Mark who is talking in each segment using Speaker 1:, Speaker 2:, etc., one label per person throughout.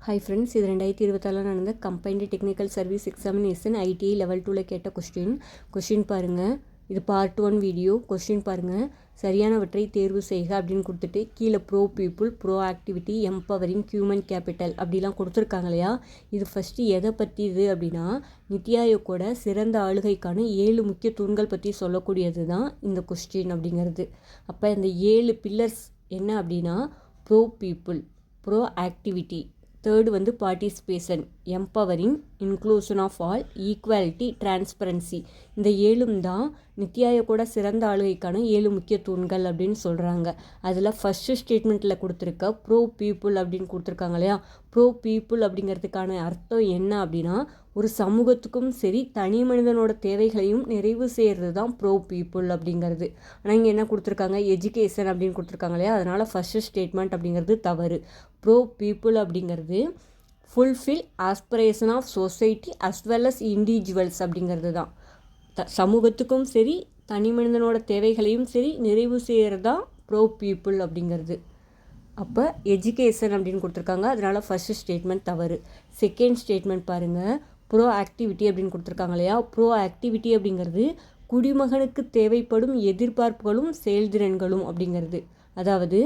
Speaker 1: Hi friends, இது 2024 நடந்த combined technical service examination ITI level 2ல் கேட்ட கொஸ்டின் பாருங்கள். இது பார்ட் 1 வீடியோ. கொஸ்டின் பாருங்கள். சரியானவற்றை தேர்வு செய்க அப்படின்னு கொடுத்துட்டு கீழே bro people, pro activity, empowering, human capital அப்படிலாம் கொடுத்துருக்காங்க இல்லையா. இது ஃபஸ்ட்டு எதை பற்றி இது அப்படின்னா நித்தி ஆயோக்கோட சிறந்த ஆளுகைக்கான 7 முக்கிய தூண்கள் பற்றி சொல்லக்கூடியது தான் இந்த கொஸ்டின் அப்படிங்கிறது. அப்போ இந்த 7 பில்லர்ஸ் என்ன அப்படின்னா pro people, pro activity, third வந்து participation, empowering, inclusion of all, equality, transparency. இந்த 7 தான் நித்தி ஆயோக்கோட சிறந்த ஆளுகைக்கான 7 முக்கிய தூண்கள் அப்படின்னு சொல்கிறாங்க. அதில் ஃபஸ்ட்டு ஸ்டேட்மெண்ட்டில் கொடுத்துருக்க ப்ரோ பீப்புள் அப்படின்னு கொடுத்துருக்காங்க இல்லையா. ப்ரோ பீப்புள் அப்படிங்கிறதுக்கான அர்த்தம் என்ன அப்படின்னா ஒரு சமூகத்துக்கும் சரி தனி மனிதனோட தேவைகளையும் நிறைவு செய்கிறது தான் ப்ரோ பீப்புள் அப்படிங்கிறது. ஆனால் இங்கே என்ன கொடுத்துருக்காங்க, எஜுகேஷன் அப்படின்னு கொடுத்துருக்காங்க இல்லையா. அதனால் ஃபஸ்ட்டு ஸ்டேட்மெண்ட் அப்படிங்கிறது தவறு. ப்ரோ பீப்புள் அப்படிங்கிறது fulfil aspiration of society as well as individuals அப்படிங்கிறது தான். சமூகத்துக்கும் சரி தனி மனிதனோட தேவைகளையும் சரி நிறைவு செய்கிறது தான் ப்ரோ பீப்புள் அப்படிங்கிறது. அப்போ எஜுகேஷன் அப்படின்னு கொடுத்துருக்காங்க, அதனால் ஃபஸ்ட்டு ஸ்டேட்மெண்ட் தவறு. செகண்ட் ஸ்டேட்மெண்ட் பாருங்கள், ப்ரோ ஆக்டிவிட்டி அப்படின்னு கொடுத்துருக்காங்க இல்லையா. ப்ரோ ஆக்டிவிட்டி அப்படிங்கிறது குடிமகனுக்கு தேவைப்படும் எதிர்பார்ப்புகளும் செயல்திறன்களும் அப்படிங்கிறது. அதாவது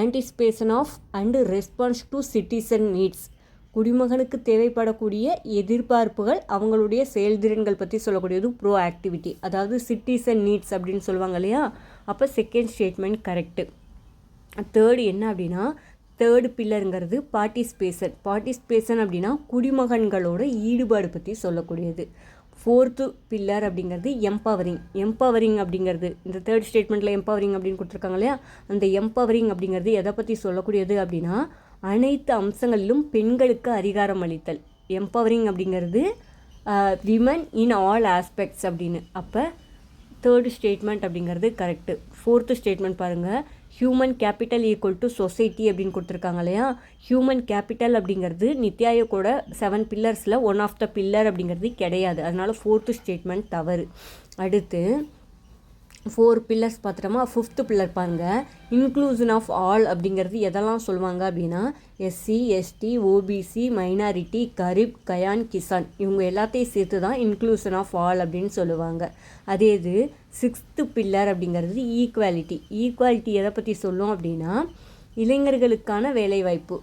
Speaker 1: anticipation of and response to citizen needs. குடிமகனுக்கு தேவைப்படக்கூடிய எதிர்பார்ப்புகள் அவங்களுடைய செயல்திறன்கள் பற்றி சொல்லக்கூடியது ப்ரோ ஆக்டிவிட்டி. அதாவது சிட்டிசன் நீட்ஸ் அப்படின்னு சொல்லுவாங்க இல்லையா. அப்போ செகண்ட் ஸ்டேட்மெண்ட் கரெக்டு. தேர்டு என்ன அப்படின்னா தேர்டு பில்லருங்கிறது பார்ட்டிசிபேஷன் அப்படின்னா குடிமகன்களோட ஈடுபாடு பற்றி சொல்லக்கூடியது. ஃபோர்த்து பில்லர் அப்படிங்கிறது எம்பவரிங் அப்படிங்கிறது இந்த தேர்ட் ஸ்டேட்மெண்ட்டில் எம்பவரிங் அப்படின்னு கொடுத்துருக்காங்க இல்லையா. அந்த எம்பவரிங் அப்படிங்கிறது எதை பற்றி சொல்லக்கூடியது அப்படின்னா அனைத்து அம்சங்களிலும் பெண்களுக்கு அதிகாரம் அளித்தல். எம்பவரிங் அப்படிங்கிறது விமன் இன் ஆல் ஆஸ்பெக்ட்ஸ் அப்படின்னு. அப்போ தேர்டு ஸ்டேட்மெண்ட் அப்படிங்கிறது கரெக்டு. ஃபோர்த்து ஸ்டேட்மெண்ட் பாருங்கள், human capital equal to society அப்படின்னு கொடுத்துருக்காங்க இல்லையா. ஹியூமன் கேபிட்டல் அப்படிங்கிறது நித்தி ஆயோக்கோட 7 பில்லர்ஸில் ஒன் ஆஃப் த பில்லர் அப்படிங்கிறது கிடையாது. அதனால் ஃபோர்த்து ஸ்டேட்மெண்ட் தவறு. அடுத்து 4 பில்லர்ஸ் பார்த்துட்டோமா. 5th பில்லர் பாருங்கள், இன்க்ளூஷன் ஆஃப் ஆல் அப்படிங்கிறது எதெல்லாம் சொல்லுவாங்க அப்படின்னா எஸ்சி, எஸ்டி, ஓபிசி, மைனாரிட்டி, கரீப், கயான், கிசான் இவங்க எல்லாத்தையும் சேர்த்து தான் இன்க்ளூஷன் ஆஃப் ஆல் அப்படின்னு சொல்லுவாங்க. அதே இது 6th பில்லர் அப்படிங்கிறது ஈக்குவாலிட்டி எதை பற்றி சொல்லும் அப்படின்னா இளைஞர்களுக்கான வேலைவாய்ப்பு,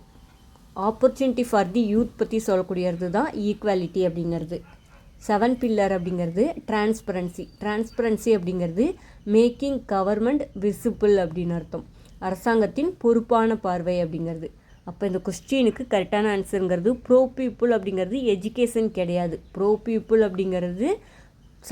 Speaker 1: ஆப்பர்ச்சுனிட்டி ஃபார் தி யூத் பற்றி சொல்லக்கூடியது தான் ஈக்குவாலிட்டி அப்படிங்கிறது. 7th பில்லர் அப்படிங்கிறது டிரான்ஸ்பரன்சி அப்படிங்கிறது மேக்கிங் கவர்மெண்ட் விசிபிள் அப்படின்னு அர்த்தம். அரசாங்கத்தின் பொறுப்பான பார்வை அப்படிங்கிறது. அப்போ இந்த கொஸ்டினுக்கு கரெக்டான ஆன்சருங்கிறது ப்ரோ பீப்புள் அப்படிங்கிறது எஜுகேஷன் கிடையாது. ப்ரோ பீப்புள் அப்படிங்கிறது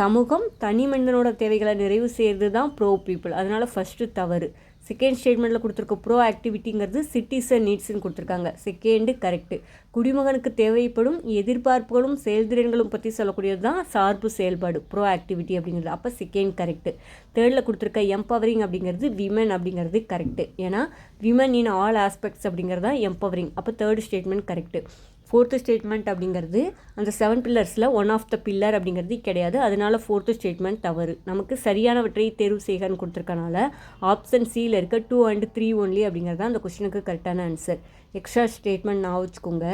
Speaker 1: சமூகம் தனி மனிதனோட தேவைகளை நிறைவு செய்கிறது தான் ப்ரோ பீப்புள். அதனால் ஃபஸ்ட்டு தவறு. செகண்ட் ஸ்டேட்மெண்ட்டில் கொடுத்துருக்க ப்ரோ ஆக்டிவிட்டிங்கிறது சிட்டிசன் நீட்ஸ்ன்னு கொடுத்துருக்காங்க. Second correct. குடிமகனுக்கு தேவைப்படும் எதிர்பார்ப்புகளும் செயல்திறன்களும் பற்றி சொல்லக்கூடியது தான் சார்பு செயல்பாடு ப்ரோ ஆக்டிவிட்டி அப்படிங்கிறது. அப்போ செகண்ட் கரெக்டு. தேர்டில் கொடுத்துருக்க எம்பவரிங் அப்படிங்கிறது விமன் அப்படிங்கிறது கரெக்டு. ஏன்னா விமன் இன் ஆல் ஆஸ்பெக்ட்ஸ் அப்படிங்கிறது தான் எம்பவரிங். அப்போ third statement correct. Fourth statement அப்படிங்கிறது அந்த 7 பில்லர்ஸில் ஒன் ஆஃப் த பில்லர் அப்படிங்கிறது கிடையாது. அதனால் ஃபோர்த்து ஸ்டேட்மெண்ட் தவறு. நமக்கு சரியானவற்றை தேர்வு செய்கன்னு கொடுத்துருக்கனால ஆப்ஷன் சியில் இருக்க 2 and 3 ஒன்லி அப்படிங்கிறது தான் அந்த கொஸ்டினுக்கு கரெக்டான ஆன்சர். எக்ஸ்ட்ரா ஸ்டேட்மெண்ட் நான் வச்சுக்கோங்க.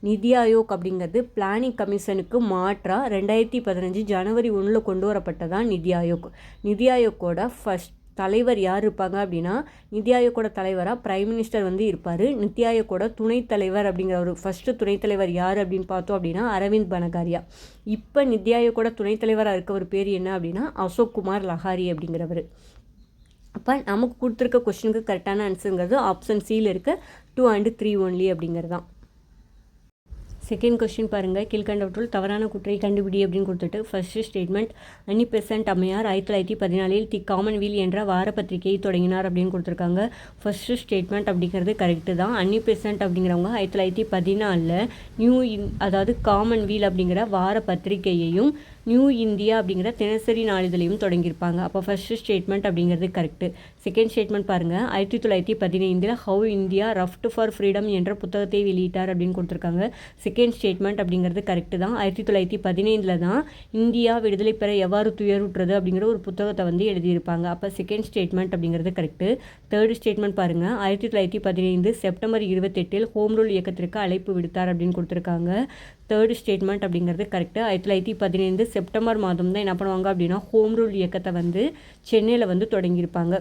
Speaker 1: நிதி ஆயோக் அப்படிங்கிறது பிளானிங் கமிஷனுக்கு மாற்றாக 2015 ஜனவரி 1 கொண்டு வரப்பட்டதான் நிதி ஆயோக். நிதி ஆயோக்கோட ஃபஸ்ட் தலைவர் யார் இருப்பாங்க அப்படின்னா நிதி ஆயோக்கோட தலைவராக பிரைம் மினிஸ்டர் வந்து இருப்பார். நிதி ஆயோக்கோட துணைத் தலைவர் அப்படிங்கிற ஒரு ஃபஸ்ட்டு துணைத் தலைவர் யார் அப்படின்னு பார்த்தோம் அப்படின்னா அரவிந்த் பனகாரியா. இப்போ நிதி ஆயோக்கோட துணைத் தலைவராக இருக்கவர் பேர் என்ன அப்படின்னா அசோக் குமார் லஹாரி அப்படிங்கிறவர். அப்போ நமக்கு கொடுத்துருக்க கொஸ்டினுக்கு கரெக்டான ஆன்சருங்கிறது ஆப்ஷன் சியில் இருக்க 2 and 3 ஒன்லி அப்படிங்கிறது தான். செகண்ட் கொஸ்டின் பாருங்கள், கீழ்கண்டவற்றுள் தவறான குற்றை கண்டுபிடி அப்படின்னு கொடுத்துட்டு ஃபர்ஸ்ட் ஸ்டேட்மெண்ட் அன்னி பெசன்ட் அம்மையார் 1914 தி காமன்வீல் என்ற வார பத்திரிகையை தொடங்கினார் அப்படின்னு கொடுத்துருக்காங்க. ஃபர்ஸ்ட் ஸ்டேட்மெண்ட் அப்படிங்கிறது கரெக்டு தான். அன்னி பெசன்ட் அப்படிங்கிறவங்க 1914 அதாவது காமன்வீல் அப்படிங்கிற வார பத்திரிகையையும் நியூ இந்தியா அப்படிங்கிற தினசரி நாளிதழையும் தொடங்கியிருப்பாங்க. அப்போ ஃபஸ்ட்டு ஸ்டேட்மெண்ட் அப்படிங்கிறது கரெக்டு. செகண்ட் ஸ்டேட்மெண்ட் பாருங்கள், 1915 ஹவு இந்தியா ரஃப்ட் ஃபார் ஃப்ரீடம் என்ற புத்தகத்தை வெளியிட்டார் அப்படின்னு கொடுத்துருக்காங்க. செகண்ட் ஸ்டேட்மெண்ட் அப்படிங்கிறது கரெக்டு தான். 1915 தான் இந்தியா விடுதலை பெற எவ்வாறு துயருற்றது அப்படிங்கிற ஒரு புத்தகத்தை வந்து எழுதியிருப்பாங்க. அப்போ செகண்ட் ஸ்டேட்மெண்ட் அப்படிங்கிறது கரெக்டு. தேர்ட் ஸ்டேட்மெண்ட் பாருங்கள், 1915 செப்டம்பர் 28 ஹோம் ரூல் இயக்கத்திற்கு அழைப்பு விடுத்தார் அப்படின்னு கொடுத்துருக்காங்க. தேர்ட் ஸ்டேட்மெண்ட் அப்படிங்கிறது கரெக்டு. 1915 செப்டம்பர் மாதம் தான் என்ன பண்ணுவாங்க அப்படின்னா ஹோம் ரூல் இயக்கத்தை வந்து சென்னையில் வந்து தொடங்கியிருப்பாங்க.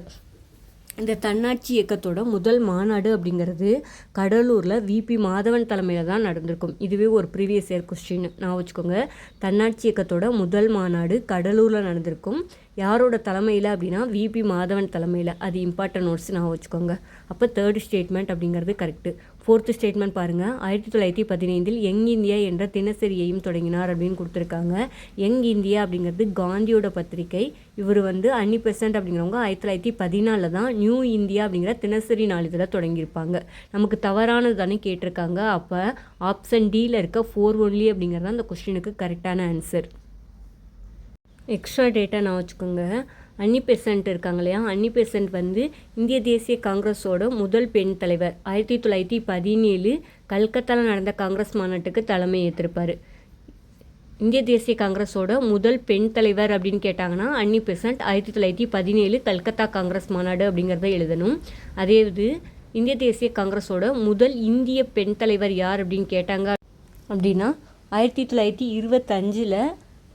Speaker 1: இந்த தன்னாட்சி இயக்கத்தோட முதல் மாநாடு அப்படிங்கிறது கடலூரில் விபி மாதவன் தலைமையில் தான் நடந்திருக்கும். இதுவே ஒரு ப்ரீவியஸ் இயர் கொஸ்டின் நான் வச்சுக்கோங்க. தன்னாட்சி இயக்கத்தோட முதல் மாநாடு கடலூரில் நடந்திருக்கும். யாரோட தலைமையில் அப்படின்னா விபி மாதவன் தலைமையில். அது இம்பார்ட்டன்ட் நோட்ஸ் நான் வச்சுக்கோங்க. அப்போ தேர்ட் ஸ்டேட்மெண்ட் அப்படிங்கிறது கரெக்டு. ஃபோர்த்து ஸ்டேட்மெண்ட் பாருங்கள், 1915 யங் இந்தியா என்ற தினசரியையும் தொடங்கினார் அப்படின்னு கொடுத்துருக்காங்க. யங் இந்தியா அப்படிங்கிறது காந்தியோட பத்திரிகை. இவர் வந்து அன்னி-பெசன்ட் அப்படிங்கிறவங்க 1914 தான் நியூ இந்தியா அப்படிங்கிற தினசரி நாளிதழில் தொடங்கியிருப்பாங்க. நமக்கு தவறானது தானே கேட்டிருக்காங்க. அப்போ ஆப்ஷன் டியில் இருக்க 4 ஒன்லி அப்படிங்கிறது அந்த கொஸ்டினுக்கு கரெக்டான ஆன்சர். எக்ஸ்ட்ரா டேட்டா நான் வச்சுக்கோங்க. அன்னி-பெசன்ட் இருக்காங்க இல்லையா, அன்னி-பெசன்ட் வந்து இந்திய தேசிய காங்கிரஸோட முதல் பெண் தலைவர். 1917 கல்கத்தாவில் நடந்த காங்கிரஸ் மாநாட்டுக்கு தலைமை ஏற்றிருப்பார். இந்திய தேசிய காங்கிரஸோட முதல் பெண் தலைவர் அப்படின்னு கேட்டாங்கன்னா அன்னி-பெசன்ட். 1917 கல்கத்தா காங்கிரஸ் மாநாடு அப்படிங்கிறத எழுதணும். அதே இது இந்திய தேசிய காங்கிரஸோட முதல் இந்திய பெண் தலைவர் யார் அப்படின்னு கேட்டாங்க அப்படின்னா 1925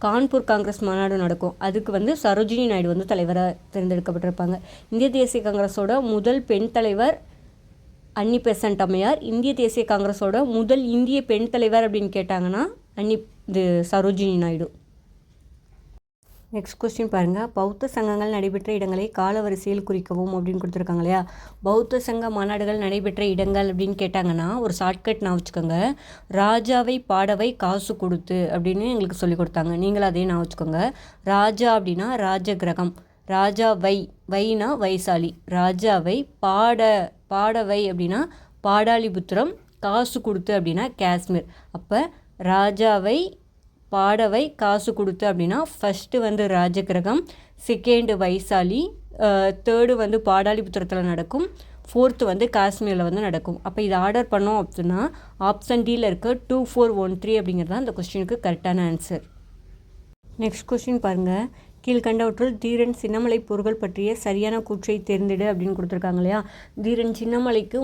Speaker 1: கான்பூர் காங்கிரஸ் மாநாடு நடக்கும். அதுக்கு வந்து சரோஜினி நாயுடு வந்து தலைவராக தேர்ந்தெடுக்கப்பட்டிருப்பாங்க. இந்திய தேசிய காங்கிரஸோட முதல் பெண் தலைவர் அன்னி-பெசன்ட் அம்மையார். இந்திய தேசிய காங்கிரஸோட முதல் இந்திய பெண் தலைவர் அப்படின்னு கேட்டாங்கன்னா சரோஜினி நாயுடு. நெக்ஸ்ட் கொஸ்டின் பாருங்கள், பௌத்த சங்கங்கள் நடைபெற்ற இடங்களை காலவரிசையில் குறிக்கவும் அப்படின்னு கொடுத்துருக்காங்க இல்லையா. பௌத்த சங்க மாநாடுகள் நடைபெற்ற இடங்கள் அப்படின்னு கேட்டாங்கன்னா ஒரு ஷார்ட்கட் நான் வச்சுக்கோங்க. ராஜாவை பாடவை காசு கொடுத்து அப்படின்னு எங்களுக்கு சொல்லி கொடுத்தாங்க. நீங்களும் அதே நான் வச்சுக்கோங்க. ராஜா அப்படின்னா ராஜகிரகம், ராஜா வைனா வைசாலி, ராஜாவை பாடவை அப்படின்னா பாடாலிபுத்திரம், காசு கொடுத்து அப்படின்னா காஷ்மீர். அப்போ ராஜாவை பாடவை காசு கொடுத்து அப்படின்னா ஃபஸ்ட்டு வந்து ராஜகிரகம், செகண்டு வைசாலி, தேர்டு வந்து பாடாலிபுத்திரத்தில் நடக்கும், ஃபோர்த்து வந்து காஷ்மீரில் வந்து நடக்கும். அப்போ இதை ஆர்டர் பண்ணோம் அப்படின்னா ஆப்ஷன் டியில் இருக்க 2, 4, 1, 3 அப்படிங்கிறது தான் இந்த கொஸ்டினுக்கு கரெக்டான ஆன்சர். நெக்ஸ்ட் கொஸ்டின் பாருங்கள், கீழ்கண்டவற்றுள் தீரன் சின்னமலை போர்கள் பற்றிய சரியான கூற்றை தேர்ந்தெடு அப்படின்னு கொடுத்துருக்காங்க இல்லையா. தீரன் சின்னமலைக்கு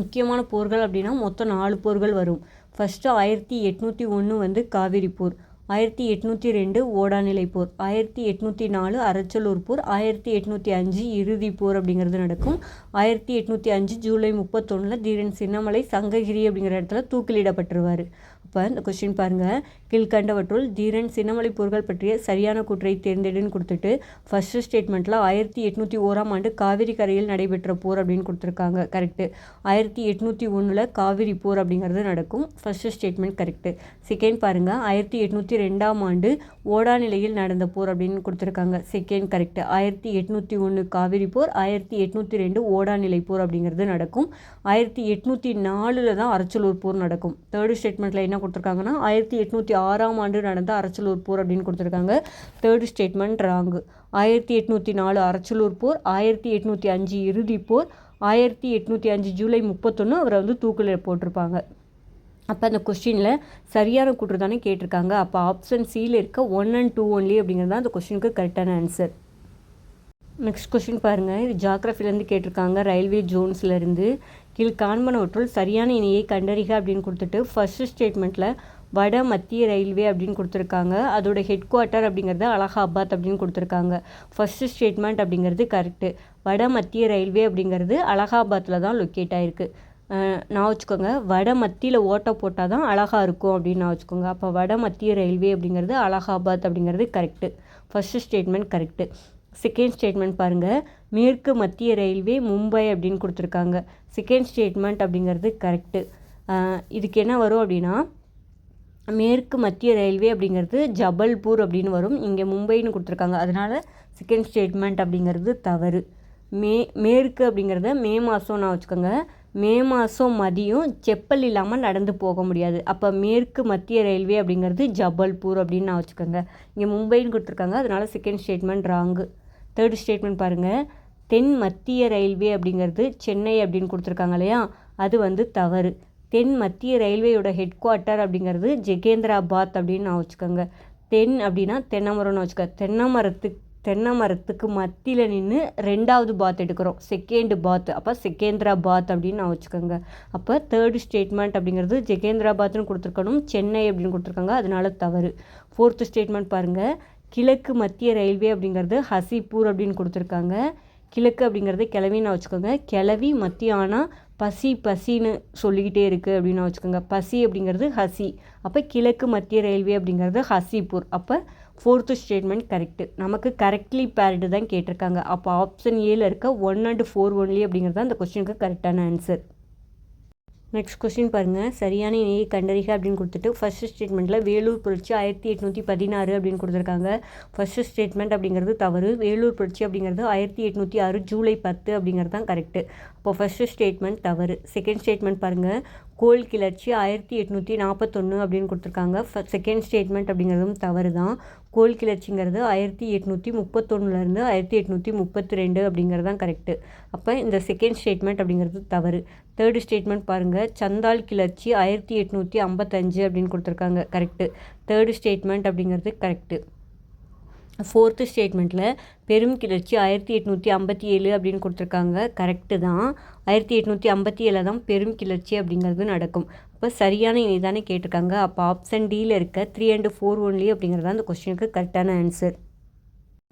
Speaker 1: முக்கியமான போர்கள் அப்படின்னா மொத்தம் 4 போர்கள் வரும். ஃபஸ்ட்டு 1801 வந்து காவிரி போர், 1802 ஓடாநிலை போர், 1804 அரச்சலூர் போர், 1805 இறுதி போர் அப்படிங்கிறது நடக்கும். 1805 ஜூலை 31 தீரன் சின்னமலை சங்ககிரி அப்படிங்கிற இடத்துல தூக்கிலிடப்பட்டுருவார். இப்போ இந்த கொஸ்டின் பாருங்கள், கீழ்கண்டவற்றுள் தீரன் சின்னமலை போர்கள் பற்றிய சரியான கூற்றை தேர்ந்தெடுன்னு கொடுத்துட்டு ஃபஸ்ட்டு ஸ்டேட்மெண்ட்டில் 1801 காவிரி கரையில் நடைபெற்ற போர் அப்படின்னு கொடுத்துருக்காங்க. கரெக்டு. 1801 காவிரி போர் அப்படிங்கிறது நடக்கும். First statement correct. செகண்ட் பாருங்கள், 1802 ஓடாநிலையில் நடந்த போர் அப்படின்னு கொடுத்துருக்காங்க. Second correct. 1801 காவிரி போர், 1802 ஓடாநிலை போர் அப்படிங்கிறது நடக்கும். 1804 தான் அரச்சலூர் போர் நடக்கும். தேர்டு ஸ்டேட்மெண்ட்டில் என்ன கொடுத்துருக்காங்கன்னா 1806 நடந்த அரச்சலூர் போர் அப்படின்னு கொடுத்துருக்காங்க. Third statement wrong. 1804 அரச்சலூர் போர், 1805 இறுதி போர், 1805 ஜூலை 31 அவரை வந்து தூக்கில் போட்டிருப்பாங்க. அப்போ அந்த கொஸ்டினில் சரியான கூற்று தானே கேட்டிருக்காங்க. அப்போ ஆப்ஷன் சியில் இருக்க 1 and 2 ஒன்லி அப்படிங்கிறது தான் அந்த கொஸ்டினுக்கு கரெக்டான ஆன்சர். நெக்ஸ்ட் கொஸ்டின் பாருங்கள், இது ஜாகிரஃபிலேருந்து கேட்டிருக்காங்க. ரயில்வே ஜோன்ஸ்லேருந்து கீழ்காண்பனவற்றுள் சரியான இணையை கண்டறிக அப்படின்னு கொடுத்துட்டு ஃபஸ்ட்டு ஸ்டேட்மெண்ட்டில் வட மத்திய ரயில்வே அப்படின்னு கொடுத்துருக்காங்க. அதோட ஹெட் குவார்ட்டர் அப்படிங்கிறது அலகாபாத் அப்படின்னு கொடுத்துருக்காங்க. ஃபஸ்ட்டு ஸ்டேட்மெண்ட் அப்படிங்கிறது கரெக்டு. வட மத்திய ரயில்வே அப்படிங்கிறது அலகாபாத்தில் தான் லொக்கேட் ஆகிருக்கு. நான் வச்சுக்கோங்க, வட மத்தியில் ஓட்டை போட்டால் தான் அழகாக இருக்கும் அப்படின்னு நான் வச்சுக்கோங்க. அப்போ வட மத்திய ரயில்வே அப்படிங்கிறது அலகாபாத் அப்படிங்கிறது correct. First statement correct. Second statement பாருங்கள், மேற்கு மத்திய ரயில்வே மும்பை அப்படின்னு கொடுத்துருக்காங்க. செகண்ட் ஸ்டேட்மெண்ட் அப்படிங்கிறது கரெக்டு. இதுக்கு என்ன வரும் அப்படின்னா மேற்கு மத்திய ரயில்வே அப்படிங்கிறது ஜபல்பூர் அப்படின்னு வரும். இங்கே மும்பைன்னு கொடுத்துருக்காங்க. அதனால் செகண்ட் ஸ்டேட்மெண்ட் அப்படிங்கிறது தவறு. மேற்கு அப்படிங்கிறத மே மாதம் நான் வச்சுக்கோங்க. மே மாதம் மதியம் செப்பல் இல்லாமல் நடந்து போக முடியாது. அப்போ மேற்கு மத்திய ரயில்வே அப்படிங்கிறது ஜபல்பூர் அப்படின்னு நான் வச்சுக்கோங்க. இங்கே மும்பைன்னு கொடுத்துருக்காங்க, அதனால் second statement wrong. Third statement பாருங்கள், தென் மத்திய ரயில்வே அப்படிங்கிறது சென்னை அப்படின்னு கொடுத்துருக்காங்க இல்லையா, அது வந்து தவறு. தென் மத்திய ரயில்வேயோட ஹெட் குவார்ட்டர் அப்படிங்கிறது ஜெகேந்திராபாத் அப்படின்னு நான் வச்சுக்கோங்க. தென் அப்படின்னா தென்னைமரம்னு வச்சுக்க. தென்னை மரத்துக்கு மத்தியில் நின்று 2வது பாத் எடுக்கிறோம், செகண்ட் பாத். அப்போ செகேந்திராபாத் அப்படின்னு நான் வச்சுக்கோங்க. அப்போ தேர்டு ஸ்டேட்மெண்ட் அப்படிங்கிறது ஜெகேந்திராபாத்னு கொடுத்துருக்கணும், சென்னை அப்படின்னு கொடுத்துருக்காங்க, அதனால தவறு. ஃபோர்த்து ஸ்டேட்மெண்ட் பாருங்கள், கிழக்கு மத்திய ரயில்வே அப்படிங்கிறது ஹசிப்பூர் அப்படின்னு கொடுத்துருக்காங்க. கிழக்கு அப்படிங்கிறது கிளவின்னு வச்சுக்கோங்க. கிளவி மத்தியானம் பசின்னு சொல்லிக்கிட்டே இருக்குது அப்படின்னு வச்சுக்கோங்க. பசி அப்படிங்கிறது ஹசி. அப்போ கிழக்கு மத்திய ரயில்வே அப்படிங்கிறது ஹசிப்பூர். அப்போ ஃபோர்த்து ஸ்டேட்மெண்ட் கரெக்டு. நமக்கு கரெக்ட்லி பேர்டு தான் கேட்டிருக்காங்க. அப்போ ஆப்ஷன் ஏல இருக்க 1 and 4 ஒன்லி அப்படிங்கிறது தான் அந்த கொஸ்டினுக்கு கரெக்டான ஆன்சர். நெக்ஸ்ட் கொஸ்டின் பாருங்கள், சரியான இணையை கண்டறிக அப்படின்னு கொடுத்துட்டு ஃபஸ்ட்டு ஸ்டேட்மெண்ட்டில் வேலூர் புரட்சி 1816 அப்படின்னு கொடுத்துருக்காங்க. ஃபஸ்ட்டு ஸ்டேட்மெண்ட் அப்படிங்கிறது தவறு. வேலூர் புரட்சி அப்படிங்கிறது 1806 ஜூலை 10 அப்படிங்கிறது தான் கரெக்டு. அப்போ ஃபஸ்ட்டு ஸ்டேட்மெண்ட் தவறு. செகண்ட் ஸ்டேட்மெண்ட் பாருங்கள், கோல் கிளர்ச்சி 1841 அப்படின்னு கொடுத்துருக்காங்க. செகண்ட் ஸ்டேட்மெண்ட் அப்படிங்கிறதும் தவறு தான். கோல் கிளர்ச்சிங்கிறது 1831 1832 அப்படிங்கிறது தான் கரெக்டு. அப்போ இந்த செகண்ட் ஸ்டேட்மெண்ட் அப்படிங்கிறது தவறு. தேர்டு ஸ்டேட்மெண்ட் பாருங்கள், சந்தால் கிளர்ச்சி 1855 அப்படின்னு கொடுத்துருக்காங்க, கரெக்டு. தேர்டு ஸ்டேட்மெண்ட் அப்படிங்கிறது கரெக்டு. ஃபோர்த்து ஸ்டேட்மெண்ட்டில் பெரும் கிளர்ச்சி 1857 அப்படின்னு கொடுத்துருக்காங்க, கரெக்டு தான். 1857 தான் பெரும் கிளர்ச்சி அப்படிங்கிறது நடக்கும். அப்போ சரியான இணை தானே கேட்டிருக்காங்க. அப்போ ஆப்ஷன் டியில் இருக்க 3 and 4 ஒன்லி அப்படிங்கிறது தான் அந்த கொஸ்டினுக்கு கரெக்டான ஆன்சர்.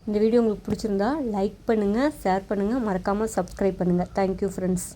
Speaker 1: இந்த வீடியோ உங்களுக்கு பிடிச்சிருந்தா லைக் பண்ணுங்கள், ஷேர் பண்ணுங்கள், மறக்காமல் சப்ஸ்கிரைப் பண்ணுங்கள். Thank you friends.